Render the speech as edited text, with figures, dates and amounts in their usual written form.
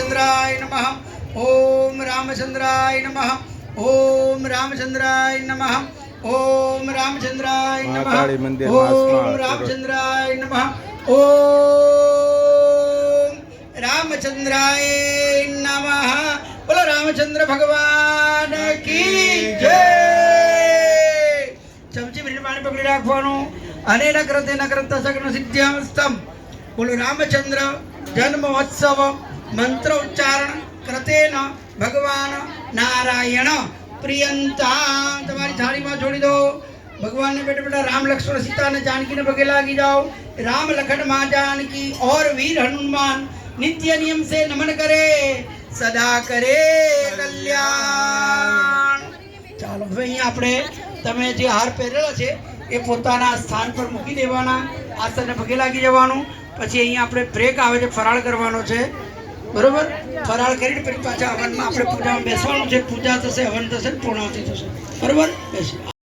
रामचंद्राय नमः ओम रामचंद्राय नमः ओम रामचंद्राय नमः ओम रामचंद्राय नमः ओम रामचंद्राय नमः ओम रामचंद्राय नमः। बोलो रामचंद्र भगवान की जय। चमची भरीને પાણી પકડી રાખવાનું અને ન કરતા સગન સિદ્ધ્યામસ્તમ। બોલો રામચંદ્ર જન્મ મહોત્સવ મંત્ર ઉચ્ચારણ કરતેન ભગવાન નારાયણ પ્રિયંતા। તમારી થાળીમાં છોડી દો। भगवान ने बेटा बेटा राम लक्ष्मण सीता ने जानकी ने बगे लागी जाओ। राम लखन मां जानकी और वीर हनुमान नित्य नियम से नमन करे सदा करे कल्याण। ચાલો હવે અહીં આપણે તમે જે હાર પહેરેલા છે એ પોતાના સ્થાન પર મૂકી દેવાના। આસનને પગે લાગી જવાનું। પછી અહીં આપણે બ્રેક આવે છે, ફરાળ કરવાનો છે, બરોબર? ફરાળ કરીને પછી પાછા હવનમાં આપણે પૂજામાં બેસવાનું છે। પૂજા થશે, હવન થશે, પૂર્ણાહુતિ થશે, બરોબર? બેસી